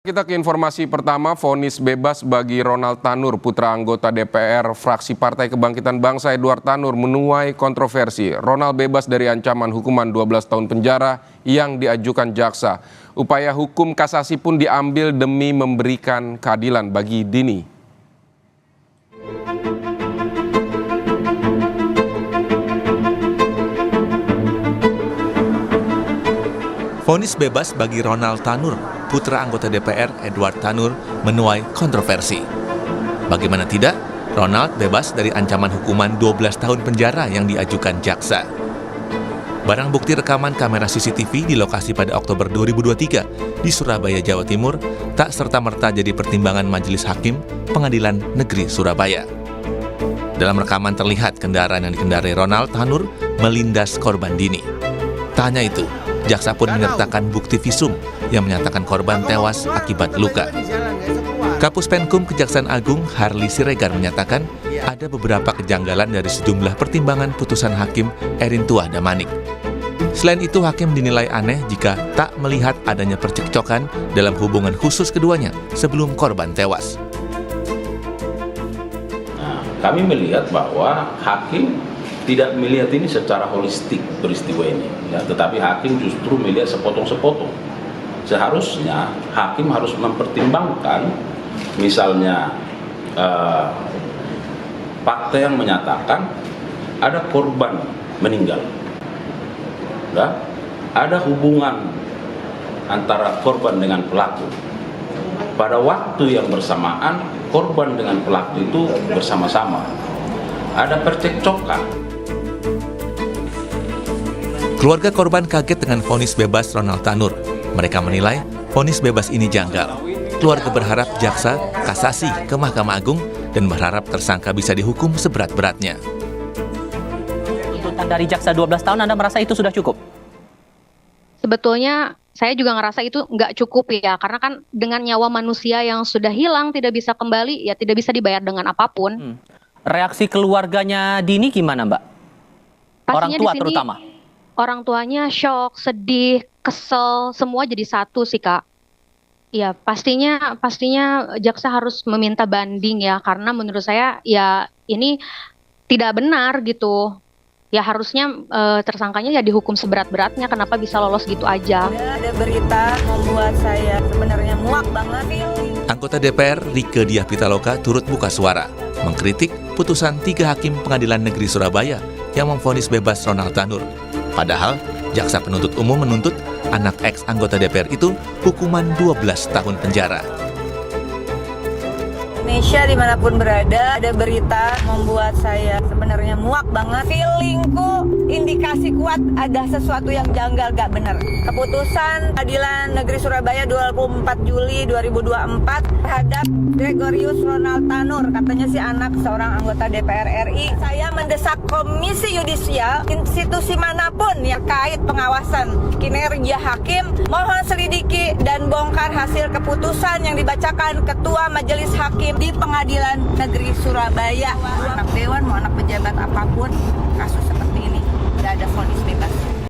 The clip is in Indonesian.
Kita ke informasi pertama, vonis bebas bagi Ronald Tanur, putra anggota DPR fraksi Partai Kebangkitan Bangsa Edward Tanur menuai kontroversi. Ronald bebas dari ancaman hukuman 12 tahun penjara yang diajukan jaksa. Upaya hukum kasasi pun diambil demi memberikan keadilan bagi Dini. Vonis bebas bagi Ronald Tanur, putra anggota DPR Edward Tanur, menuai kontroversi. Bagaimana tidak, Ronald bebas dari ancaman hukuman 12 tahun penjara yang diajukan jaksa. Barang bukti rekaman kamera CCTV di lokasi pada Oktober 2023 di Surabaya, Jawa Timur, tak serta-merta jadi pertimbangan Majelis Hakim Pengadilan Negeri Surabaya. Dalam rekaman terlihat kendaraan yang dikendarai Ronald Tanur melindas korban Dini. Tak hanya itu, jaksa pun menyertakan bukti visum yang menyatakan korban tewas akibat luka. Kapus Penkum Kejaksaan Agung Harli Siregar menyatakan ada beberapa kejanggalan dari sejumlah pertimbangan putusan Hakim Erin Tuah Damanik. Selain itu, Hakim dinilai aneh jika tak melihat adanya percekcokan dalam hubungan khusus keduanya sebelum korban tewas. Nah, kami melihat bahwa Hakim tidak melihat ini secara holistik peristiwa ini, ya, tetapi Hakim justru melihat sepotong-sepotong. Seharusnya Hakim harus mempertimbangkan misalnya fakta yang menyatakan ada korban meninggal, ya, ada hubungan antara korban dengan pelaku. Pada waktu yang bersamaan korban dengan pelaku itu bersama-sama. Ada percekcokan. Keluarga korban kaget dengan vonis bebas Ronald Tanur. Mereka menilai vonis bebas ini janggal. Keluarga berharap jaksa kasasi ke Mahkamah Agung dan berharap tersangka bisa dihukum seberat-beratnya. Tuntutan dari jaksa 12 tahun, Anda merasa itu sudah cukup? Sebetulnya saya juga ngerasa itu nggak cukup ya, karena kan dengan nyawa manusia yang sudah hilang tidak bisa kembali, ya tidak bisa dibayar dengan apapun. Reaksi keluarganya Dini gimana, Mbak? Orang tua terutama. Orang tuanya shock, sedih, kesel, semua jadi satu sih, Kak. Ya, pastinya jaksa harus meminta banding ya, karena menurut saya ya ini tidak benar gitu. Ya harusnya tersangkanya ya dihukum seberat-beratnya, kenapa bisa lolos gitu aja. Ada berita membuat saya sebenarnya muak banget. Anggota DPR Rieke Diah Pitaloka turut buka suara, mengkritik putusan 3 Hakim Pengadilan Negeri Surabaya yang memvonis bebas Ronald Tanur. Padahal, jaksa penuntut umum menuntut anak ex-anggota DPR itu hukuman 12 tahun penjara. Indonesia dimanapun berada, ada berita membuat saya sebenarnya muak banget. Feelingku indikasi kuat ada sesuatu yang janggal gak benar. Keputusan Pengadilan Negeri Surabaya 24 Juli 2024 terhadap Gregorius Ronald Tanur, katanya si anak seorang anggota DPR RI. Saya mendesak Komisi Yudisial, institusi manapun yang kait pengawasan kinerja hakim, mohon selidiki dan bongkar hasil keputusan yang dibacakan Ketua Majelis Hakim di Pengadilan Negeri Surabaya. Anak dewan mau anak pejabat apapun, kasus seperti ini tidak ada vonis bebas.